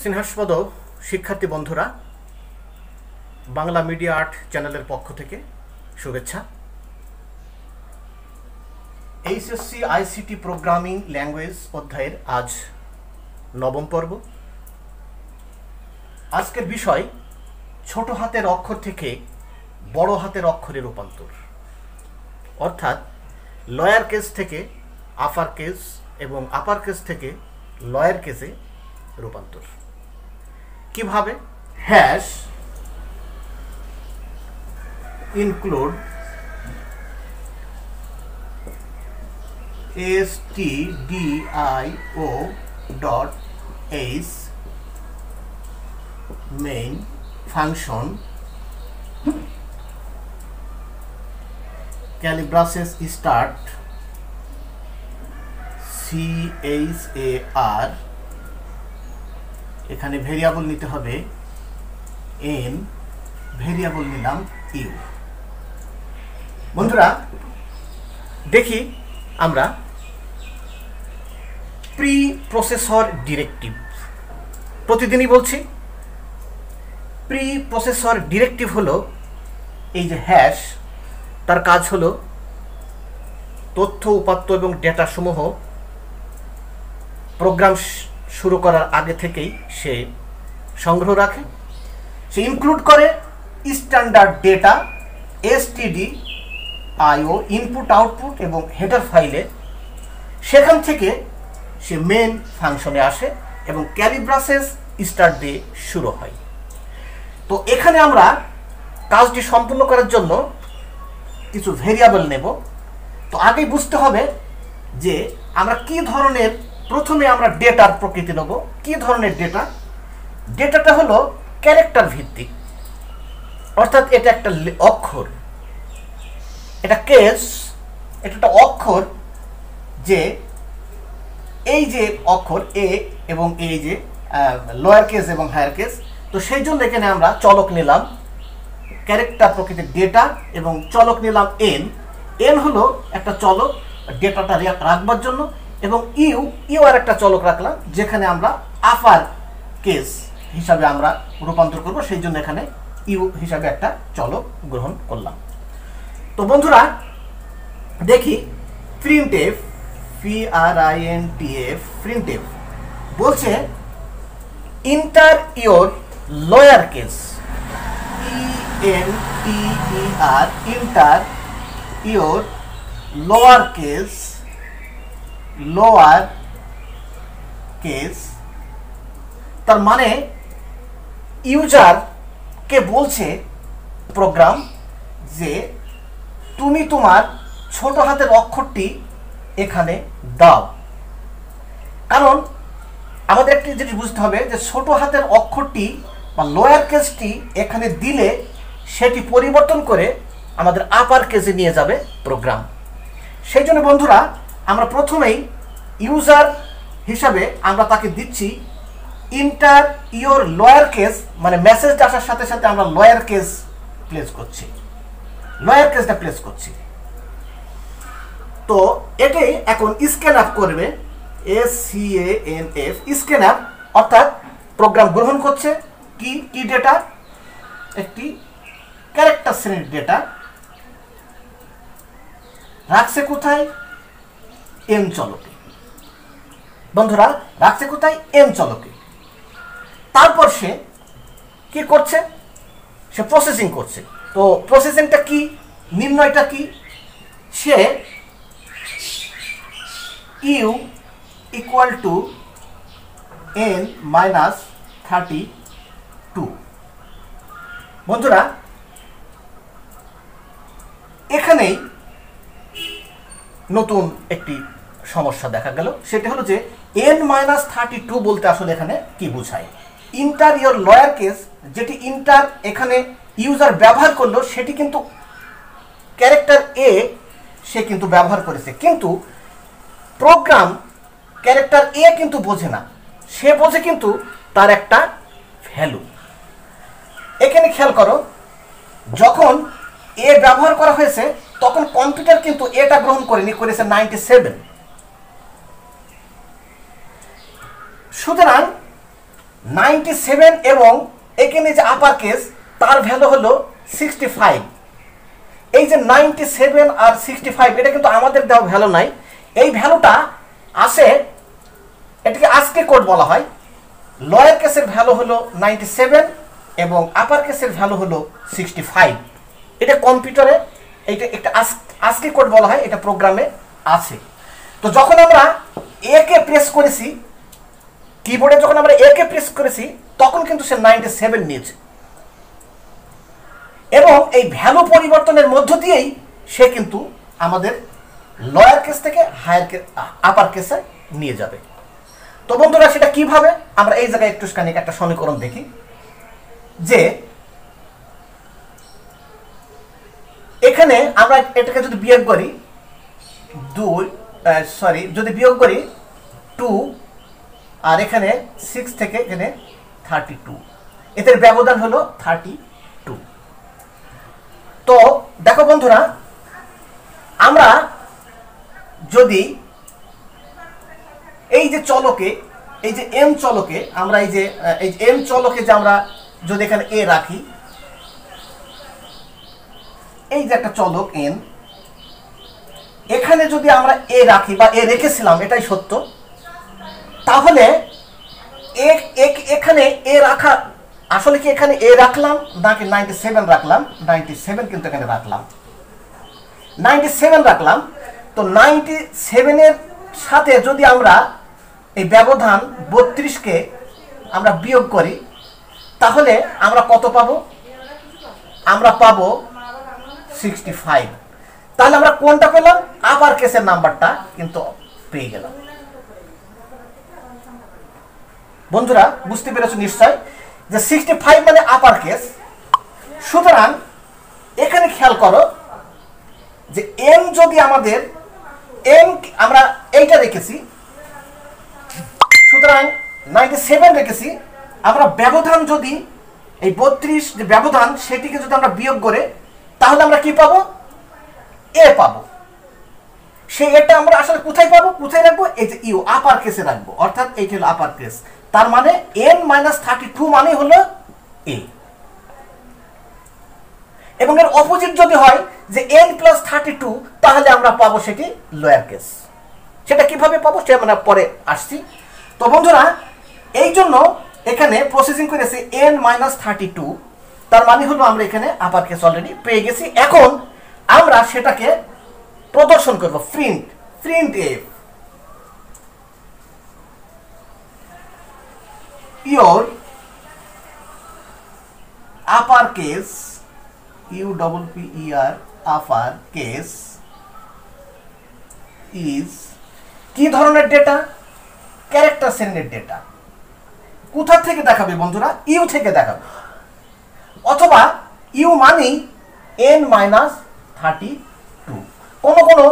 স্নেহাস্পদ শিক্ষার্থী বন্ধুরা, Bangla media art চ্যানেলের পক্ষ থেকে শুভেচ্ছা। এইচএসসি আইসিটি প্রোগ্রামিং ল্যাঙ্গুয়েজ অধ্যায়ের আজ নবম পর্ব। আজকের বিষয় ছোট হাতের অক্ষর থেকে বড় হাতের অক্ষরে রূপান্তর, অর্থাৎ লয়ার কেস থেকে আপার কেস এবং আপার কেস থেকে লয়ার কেসে রূপান্তর। কিভাবে? Hash include stdio dot h main function calibration start char, এখানে ভেরিয়েবল নিতে হবে n, ভেরিয়েবল নিলাম u। বন্ধুরা দেখি আমরা প্রি প্রসেসর ডিরেক্টিভ, প্রতিদিনই বলছি প্রি প্রসেসর ডিরেক্টিভ হলো এই যে হ্যাশ, তার কাজ হলো তথ্য উপাত্ত এবং ডেটা সমূহ প্রোগ্রাম শুরু করার আগে থেকেই সে সংগ্রহ রাখে। সে ইনক্লুড করে standard data stdio input output এবং হেডার ফাইলে, সেখান থেকে সে মেন ফাংশনে আসে এবং ক্যালিব্রাসেস স্টার্ট দিয়ে শুরু হয়। তো এখানে আমরা কাজটি সম্পূর্ণ করার জন্য কিছু ভেরিয়েবল নেব। তো আগেই বুঝতে হবে যে আমরা কি ধরনের, প্রথমে আমরা ডেটার প্রকৃতি নেব। কি ধরনের ডেটা? ডেটাটা হলো ক্যারেক্টার ভিত্তিক, অর্থাৎ এটা একটা অক্ষর, এটা কেস, এটা একটা অক্ষর, যে এই যে অক্ষর এ এবং এই যে লোয়ার কেস এবং হায়ার কেস। তো সেই জন্য এখানে আমরা চলক নিলাম ক্যারেক্টার প্রকৃতির ডেটা এবং চলক নিলাম এন। এন হলো একটা চলক ডেটাটা রাখবার জন্য, এবং ইউ আর একটা চলক রাখলাম যেখানে আমরা আপার কেস হিসাবে আমরা রূপান্তর করব, সেই জন্য এখানে ইউ হিসাবে একটা চলক গ্রহণ করলাম। তো বন্ধুরা দেখি প্রিন্টএফ, প্রিন্টএফ বলছে inter your lower case, ENTER, inter your lower case, lower case. তার মানে ইউজারকে বলছে প্রোগ্রাম যে তুমি তোমার ছোট হাতের অক্ষরটি এখানে দাও। কারণ আমাদের একটি জিনিস বুঝতে হবে যে ছোট হাতের অক্ষরটি বা লোয়ার কেসটি এখানে দিলে সেটি পরিবর্তন করে আমাদের আপার কেসে নিয়ে যাবে প্রোগ্রাম। সেই জন্য বন্ধুরা আমরা প্রথমেই ইউজার হিসাবে আমরা তাকে দিচ্ছি ইন্টার ইওর লোয়ার কেস, মানে মেসেজ আসার সাথে সাথে আমরা লোয়ার কেস প্লেস করছি, লোয়ার কেসটা প্লেস করছি। তো এটাই এখন স্ক্যান আপ করবে, SCANF, স্ক্যান আপ, অর্থাৎ প্রোগ্রাম গ্রহণ করছে কি কি ডেটা? একটি ক্যারেক্টার শ্রেণীর ডেটা রাখছে কোথায়? এন চলকে। বন্ধুরা রাখছে কোথায়? এন চলকে। তারপর সে কি করছে? সে প্রসেসিং করছে। তো প্রসেসিংটা কি, নির্ণয়টা কি? Say U equal to n minus 32। বন্ধুরা এখানেই নতুন একটি সমস্যা দেখা গেল, সেটা হলো যে n মাইনাস 32 বলতে আসলে এখানে কি বোঝায়? ইন্টার ইওর লোয়ার কেস, যেটি ইন্টার এখানে ইউজার ব্যবহার করলো সেটি কিন্তু ক্যারেক্টার এ সে কিন্তু ব্যবহার করেছে, কিন্তু প্রোগ্রাম ক্যারেক্টার এ কিন্তু বোঝে না, সে বোঝে কিন্তু তার একটা ভ্যালু। এখানে খেয়াল করো, যখন এ ব্যবহার করা হয়েছে তখন কম্পিউটার কিন্তু এটা গ্রহণ করেনি, করেছে 97। সুতরাং 97 এবং এখানে যে আপার কেস তার ভ্যালু হলো 65। এই যে 97 আর 65 এটা কিন্তু আমাদের দেওয়া ভ্যালু নাই, এই ভ্যালুটা আসে, এটাকে আজকে কোড বলা হয়। লোয়ার কেসের ভ্যালু হলো 97 এবং আপার কেসের ভ্যালু হলো 65। এটা কম্পিউটারে এটা একটা আজকে কোড বলা হয়, এটা প্রোগ্রামে আছে। তো যখন আমরা এ কে প্রেস করেছি কিবোর্ডে, যখন আমরা এ কে প্রেস করেছি তখন কিন্তু সে 97 নিয়েছে এবং এই ভ্যালু পরিবর্তনের মধ্য দিয়েই সে কিন্তু আমাদের লোয়ার কেস থেকে হায়ার আপার কেসে নিয়ে যাবে। তো বন্ধুরা সেটা কিভাবে, আমরা এই জায়গায় একটু একটা সমীকরণ দেখি যে এখানে আমরা এটাকে যদি বিয়োগ করি যদি বিয়োগ করি 2 আর এখানে 6 থেকে এখানে 32, এদের ব্যবধান হলো 32। তো দেখো বন্ধুরা, আমরা যদি এই যে চলকে, এই যে এম চলকে আমরা এই যে এম চলকে যে আমরা যদি এখানে এ রাখি, এই যে একটা চলক এন, এখানে যদি আমরা এ রাখি বা এ রেখেছিলাম, এটাই সত্য, তাহলে এখানে এ রাখা আসলে কি এখানে এ রাখলাম নাকি 97 রাখলাম? 97 কিন্তু এখানে রাখলাম, 97 রাখলাম। তো 97 এর সাথে যদি আমরা এই ব্যবধান 32কে আমরা বিয়োগ করি তাহলে আমরা কত পাবো? আমরা পাবো 65। তাহলে আমরা কোনটা পেলাম? আপার কেসের নাম্বারটা কিন্তু পেয়ে গেলাম। বন্ধুরা বুঝতে পেরেছো নিশ্চয় যে 65 মানে আপার কেস। সুতরাং এখানে খেয়াল করো যে এম যদি আমাদের এম আমরা এইটা রেখেছি, সুতরাং 97 রেখেছি, আমরা ব্যবধান যদি এই 32 যে ব্যবধান সেটিকে যদি আমরা বিয়োগ করে তাহলে আমরা কি পাবো? এ পাবো। সেই এটা আমরা আসলে কোথায় পাবো, কোথায় রাখবো? এই যে ইউ আপার কেসে রাখবো, অর্থাৎ এইটা হলো আপার কেস। তার মানে n-32 মানে হলো এ। এবং এর অপোজিট যদি হয় যে n+32 তাহলে আমরা পাবো সেটি লোয়ার কেস। সেটা কিভাবে পাবো সেটা আমরা পরে আসছি। তো বন্ধুরা এই জন্য এখানে প্রসেসিং করেছি n-32, তার মানে হলো আমরা এখানে আপার কেস অলরেডি পেয়ে গেছি। এখন আমরা সেটাকে প্রদর্শন করব, print F your upper case upper upper case is কি ধরনের ডেটা? ক্যারেক্টার শ্রেণীর ডেটা। কোথা থেকে দেখাবে বন্ধুরা? ইউ থেকে দেখাবে, অথবা ইউ মানেই n-32। কোনো কোনো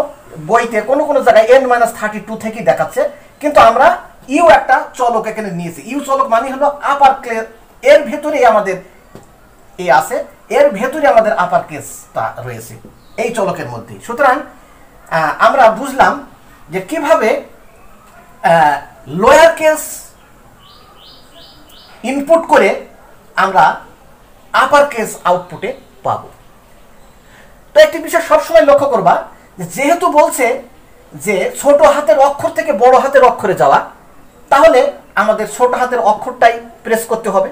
বইতে কোনো কোনো জায়গায় n-32 থেকেই দেখাচ্ছে, কিন্তু আমরা ইউ একটা চলক এখানে নিয়েছি। ইউ চলক মানে হলো আপার কেস, এর ভেতরে আমাদের এ আছে, এর ভেতরে আমাদের আপার কেসটা রয়েছে এই চলকের মধ্যে। সুতরাং আমরা বুঝলাম যে কিভাবে লোয়ার কেস ইনপুট করে আমরা আপার কেস আউটপুটে পাবো। তো একটি বিষয় সবসময় লক্ষ্য করবা, যেহেতু বলছে যে ছোট হাতের অক্ষর থেকে বড় হাতের অক্ষরে যাওয়া, তাহলে আমাদের ছোট হাতের অক্ষরটাই প্রেস করতে হবে,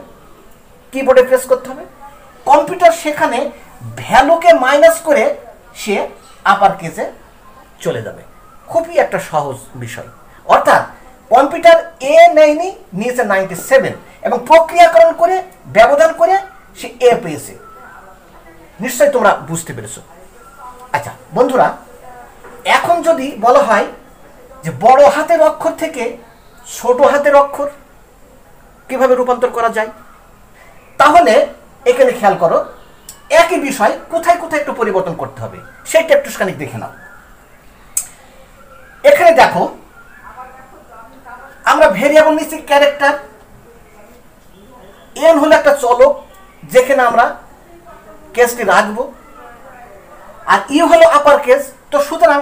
কিবোর্ডে প্রেস করতে হবে। কম্পিউটার সেখানে ভ্যালুকে মাইনাস করে সে আপার কেসে চলে যাবে। খুবই একটা সহজ বিষয়। অর্থাৎ কম্পিউটার এ নেয়নি, নিয়েছে 97 এবং প্রক্রিয়াকরণ করে ব্যবধান করে সে এ পেয়েছে। নিশ্চয়ই তোমরা বুঝতে পেরেছো। আচ্ছা বন্ধুরা, এখন যদি বলা হয় যে বড় হাতের অক্ষর থেকে ছোট হাতের অক্ষর কিভাবে রূপান্তর করা যায়, তাহলে এখানে খেয়াল করো একই বিষয় কোথায় কোথায় একটু পরিবর্তন করতে হবে সেটা একটু খানিক দেখে নাও। এখানে দেখো আমরা ভেরিয়েবল নিচ্ছি ক্যারেক্টার, এন হলো একটা চলক যেখানে আমরা কেসটি রাখবো, আর ইউ হলো আপার কেস। তো সুতরাং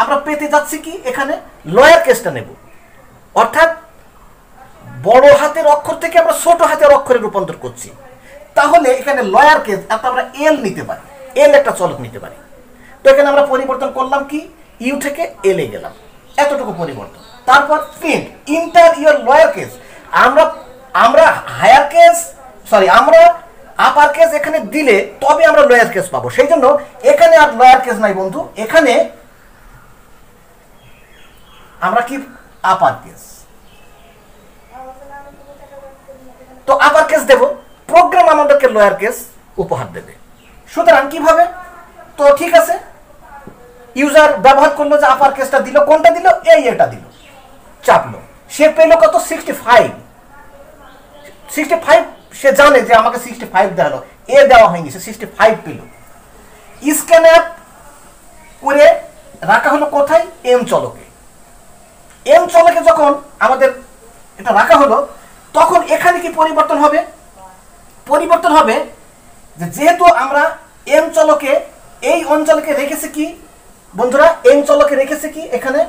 আমরা পেতে যাচ্ছি কি, এখানে লোয়ার কেসটা নেব, অর্থাৎ বড় হাতের অক্ষর থেকে আমরা ছোট হাতের অক্ষরে রূপান্তর করছি, তাহলে এখানে লয়ার কেস আমরা এল নিতে পারি, এল একটা চলক নিতে পারি। তো এখানে আমরা পরিবর্তন করলাম কি, ইউ থেকে এল এ গেলাম, এতটুকু পরিবর্তন। তারপর print inter your lower case, আমরা হায়ার কেস আমরা আপার কেস এখানে দিলে তবে আমরা লয়ার কেস পাবো। সেই জন্য এখানে আর লয়ার কেস নাই বন্ধু, এখানে আমরা কি আপার কেস। তো আপার কেস দেব, প্রোগ্রাম আমাদেরকে লয়ার কেস উপহার দেবে। সুতরাং কিভাবে, তো ঠিক আছে, ইউজার ব্যবহার করলো যে আপার কেসটা দিল, কোনটা দিল, এটা দিল, চাপলো, সে পেল কত, 65। সে জানে যে আমাকে 65 দেওয়া হলো, এ দেওয়া হয়নি, সে 65 পেল। স্ক্যান অ্যাপ করে রাখা হলো কোথায়, এম চলকে। এম চলকে যখন আমাদের এটা রাখা হলো, তখন এখানে কি পরিবর্তন হবে, পরিবর্তন হবে যে যেহেতু আমরা এম চলকে এই অঞ্চলকে রেখেছি কি বন্ধুরা, এম চলকে রেখেছি কি, এখানে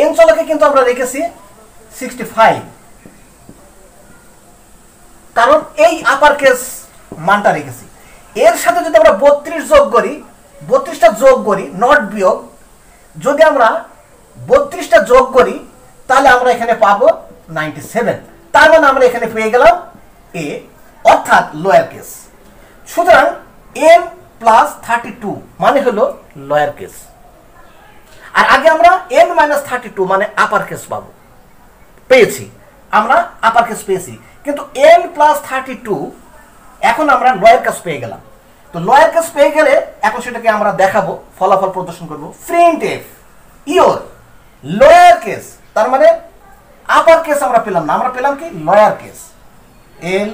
এম চলকে কিন্তু আমরা রেখেছি 65, কারণ এই আপার কেস মানটা রেখেছি। এর সাথে যদি আমরা 32 যোগ করি, 32টা যোগ করি, নট বিয়োগ, যদি আমরা 32টা যোগ করি তাহলে আমরা এখানে পাবো 97। তার মানে আমরা এখানে পেয়ে গেলাম এ, অর্থাৎ লয়ার কেস। সুতরাং এম প্লাস 32 মানে হলো লয়ার কেস, আর আগে আমরা এম মাইনাস 32 মানে আপার কেস পাবো, পেয়েছি আমরা আপার কেস পেয়েছি, কিন্তু এম প্লাস 32 এখন আমরা লয়ার কেস পেয়ে গেলাম। তো লয়ার কেস পেয়ে গেলে এখন সেটাকে আমরা দেখাবো, ফলাফল প্রদর্শন করবো। Print F your lower case, তার মানে আপার কেস আমরা পেলাম না, আমরা পেলাম কি lower case, L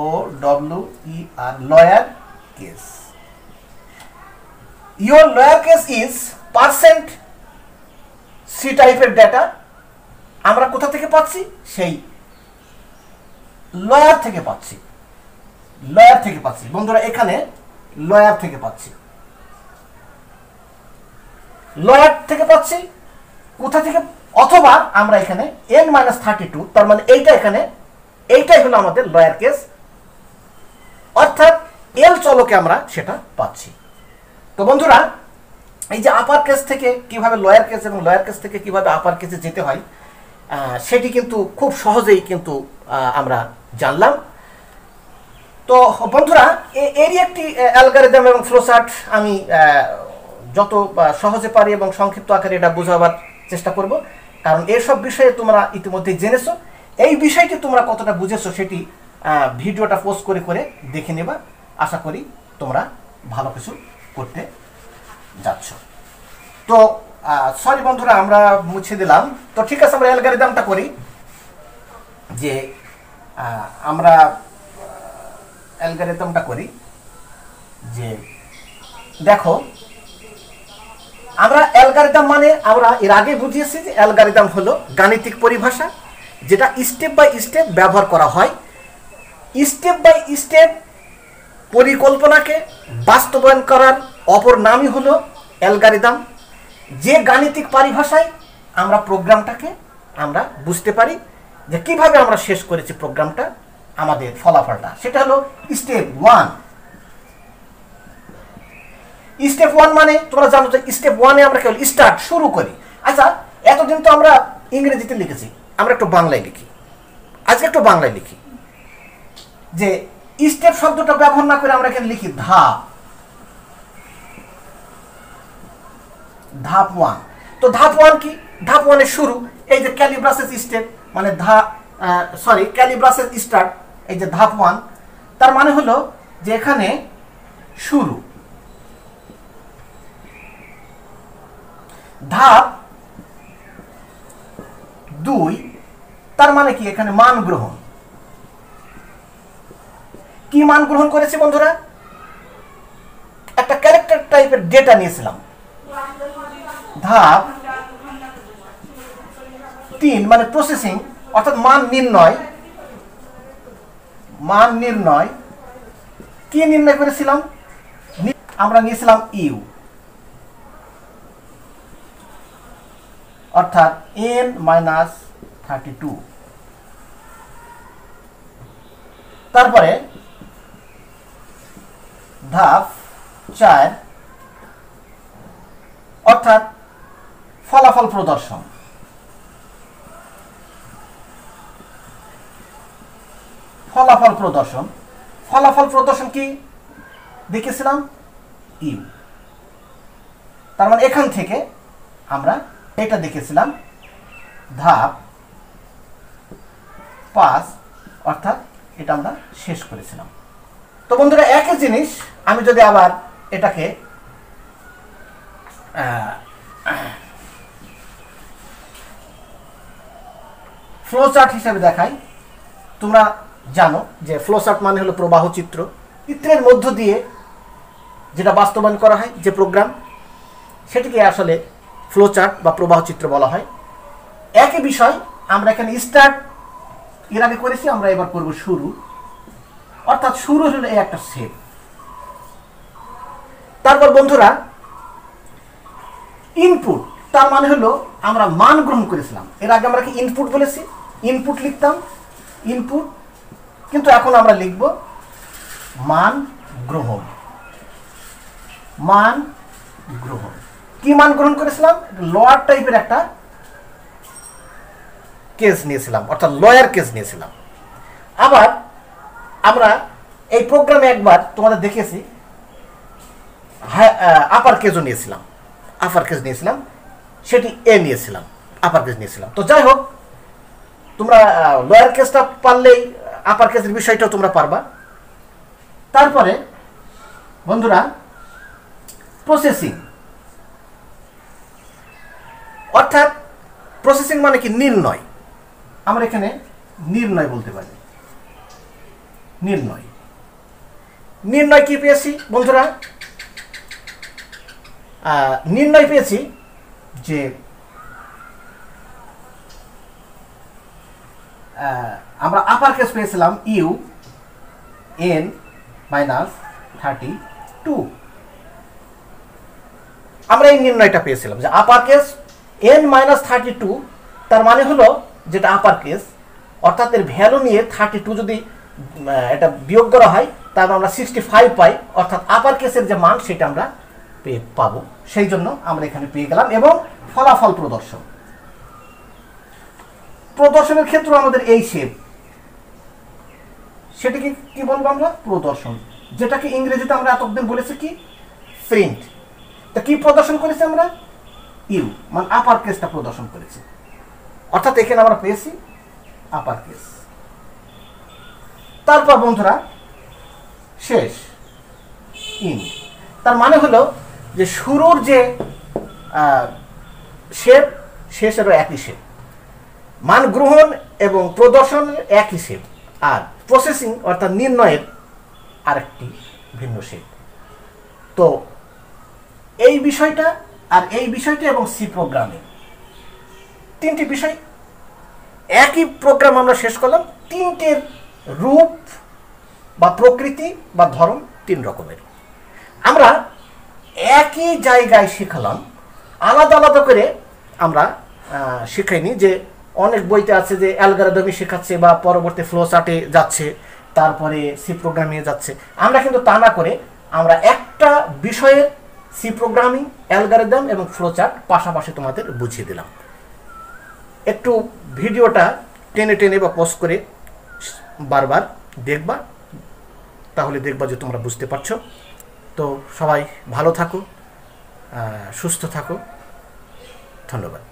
O W E R, lower case. Your lower case is percent C টাইপের ডেটা আমরা কোথা থেকে পাচ্ছি, সেই লয়ার থেকে পাচ্ছি, লয়ার থেকে পাচ্ছি বন্ধুরা, এখানে লয়ার থেকে পাচ্ছি, লয়ার থেকে পাচ্ছি, কোথা থেকে, অথবা আমরা এখানে n মাইনাস 32, তার মানে এইটা এখানে, এইটাই হলো আমাদের লয়ার কেস, অর্থাৎ এল চলকে আমরা সেটা পাচ্ছি। তো বন্ধুরা, এই যে আপার কেস থেকে কিভাবে লয়ার কেস এবং লয়ার কেস থেকে কিভাবে আপার কেসে যেতে হয়, সেটি কিন্তু খুব সহজেই কিন্তু আমরা জানলাম। তো বন্ধুরা, এরই একটি অ্যালগরিদম এবং ফ্লোচার্ট আমি যত সহজে পারি এবং সংক্ষিপ্ত আকারে এটা বোঝাবার চেষ্টা করব, কারণ এসব বিষয়ে তোমরা ইতিমধ্যে জেনেছো। এই বিষয়টি তোমরা কতটা বুঝেছো সেটি ভিডিওটা পোস্ট করে করে দেখে নেবা। আশা করি তোমরা ভালো কিছু করতে যাচ্ছ। তো সরি বন্ধুরা, আমরা মুছে দিলাম। তো ঠিক আছে, আমরা অ্যালগরিদমটা করি, যে আমরা অ্যালগরিদমটা করি, যে দেখো, আমরা অ্যালগরিদম মানে আমরা এর আগে বুঝিয়েছি যে অ্যালগরিদম হলো গাণিতিক পরিভাষা, যেটা স্টেপ বাই স্টেপ ব্যবহার করা হয়। স্টেপ বাই স্টেপ পরিকল্পনাকে বাস্তবায়ন করার অপর নামই হলো অ্যালগরিদম। যে গাণিতিক পরিভাষায় আমরা প্রোগ্রামটাকে আমরা বুঝতে পারি যে কিভাবে আমরা শেষ করেছি প্রোগ্রামটা, আমাদের ফলাফলটা, সেটা হলো স্টেপ 1। স্টেপ 1 মানে তোমরা জানো যে স্টেপ 1 এ আমরা কেবল স্টার্ট, শুরু করি। আচ্ছা, এতদিন তো আমরা ইংরেজিতে লিখেছি, আমরা একটু বাংলায় লিখি, আজকে একটু বাংলায় লিখি, যে স্টেপ শব্দটা ব্যবহার না করে আমরা এখানে লিখি ধাপ, ধাপ 1। তো ধাপ 1 কি, ধাপ 1 এর শুরু, এই যে ক্যালিব্রাসেস স্টেপ মানে ক্যালিব্রাসেস স্টার্ট, এই যে ধাপ 1, তার মানে হলো যে এখানে শুরু। ধাপ 2, তার মানে কি, এখানে মান গ্রহণ। কি মান গ্রহণ করেছে বন্ধুরা, একটা ক্যারেক্টার টাইপের ডেটা নিয়েছিলাম। ধাপ 3 মানে প্রসেসিং, অর্থাৎ মান নির্ণয়। মান নির্ণয় কি নির্ণয় করেছিলাম, আমরা নিয়েছিলাম ইউ, অর্থাৎ n - 32। তারপরে ধাপ 4 অর্থাৎ ফলাফল প্রদর্শন। ফলাফল প্রদর্শন, ফলাফল প্রদর্শন কি দেখেছিলাম? ইউ। তার মানে এখান থেকে আমরা এটা দেখেছিলাম ধাপ 5 অর্থাৎ এটা আমরা শেষ করেছিলাম। তো বন্ধুরা একই জিনিস আমি যদি আবার এটাকে ফ্লো চার্ট হিসেবে দেখাই। তোমরা জানো যে ফ্লো চার্ট মানে হলো প্রবাহ চিত্র। চিত্রের মধ্য দিয়ে যেটা বাস্তবায়ন করা হয়, যে প্রোগ্রাম, সেটিকে আসলে ফ্লো চার্ট বা প্রবাহ চিত্র বলা হয়। একই বিষয় আমরা এখানে স্টার্ট এর আগে করেছি, আমরা এবার করব শুরু। অর্থাৎ শুরু হলো এই একটা শেপ। তারপর বন্ধুরা ইনপুট, তার মানে হলো আমরা মান গ্রহণ করেছিলাম। এর আগে আমরা কি ইনপুট বলেছি, ইনপুট লিখতাম, ইনপুট, কিন্তু এখন আমরা লিখব মান গ্রহণ। মান গ্রহণ কি মান গ্রহণ করেছিলাম? লোয়ার টাইপের একটা কেস নিয়েছিলাম, অর্থাৎ লয়ার কেস নিয়েছিলাম। আবার আমরা এই প্রোগ্রামে একবার তোমাদের দেখেছি আপার কেসও নিয়েছিলাম, আপার কেস নিয়েছিলাম, সেটি এ নিয়েছিলাম, আপার কেস নিয়েছিলাম। তো যাই হোক, তোমরা লয়ার কেসটা পারলেই আপার কেসের বিষয়টাও তোমরা পারবা। তারপরে বন্ধুরা প্রসেসিং, অর্থাৎ প্রসেসিং মানে কি? নির্ণয়। আমরা এখানে নির্ণয় বলতে পারি। নির্ণয়, নির্ণয় কি পেয়েছি বন্ধুরা? নির্ণয় পেয়েছি যে আমরা আপার কেস পেয়েছিলাম ইউ n -32। আমরা এই নির্ণয়টা পেয়েছিলাম যে আপার কেস n -32, তার মানে হলো যেটা আপার কেস, অর্থাৎ এর ভ্যালু নিয়ে 32 যদি এটা বিয়োগ করা হয় তাহলে আমরা 65 পাই। অর্থাৎ আপার কেসের যে মান সেটা আমরা পাবো। সেই জন্য আমরা এখানে পেয়ে গেলাম। এবং ফলাফল প্রদর্শন, প্রদর্শনের ক্ষেত্রে আমাদের এই শেপ, সেটাকে কি বলবো আমরা? প্রদর্শন, যেটাকে ইংরেজিতে আমরা এতদিন বলেছি কি? প্রিন্ট। তা কি প্রদর্শন করেছি আমরা? ইউ, মানে আপার কেসটা প্রদর্শন করেছি। অর্থাৎ এখানে আমরা পেয়েছি আপার কেস। তারপর বন্ধুরা শেষ ইন, তার মানে হলো যে শুরুর যে শেপ, শেষেরও একই শেপ। মান গ্রহণ এবং প্রদর্শনের একই শেপ, আর প্রসেসিং অর্থাৎ নির্ণয়ের আরেকটি ভিন্ন শেপ। তো এই বিষয়টা আর এই বিষয়টা এবং সি প্রোগ্রামিং, তিনটি বিষয় একই প্রোগ্রাম আমরা শেষ করলাম। তিনটের রূপ বা প্রকৃতি বা ধরন তিন রকমের। আমরা একই জায়গায় শেখালাম, আলাদা আলাদা করে আমরা শেখাইনি। যে অনেক বইতে আছে যে অ্যালগরিদমই শেখাচ্ছে বা পরবর্তী ফ্লো চার্টে যাচ্ছে, তারপরে সি প্রোগ্রামিংয়ে যাচ্ছে। আমরা কিন্তু তা না করে আমরা একটা বিষয়ের সি প্রোগ্রামিং, অ্যালগরিদম এবং ফ্লো চার্ট পাশাপাশি তোমাদের বুঝিয়ে দিলাম। একটু ভিডিওটা টেনে টেনে বা পজ করে বারবার দেখবা, তাহলে দেখবা যে তোমরা বুঝতে পারছো। তো সবাই ভালো থাকো, সুস্থ থাকো। ধন্যবাদ।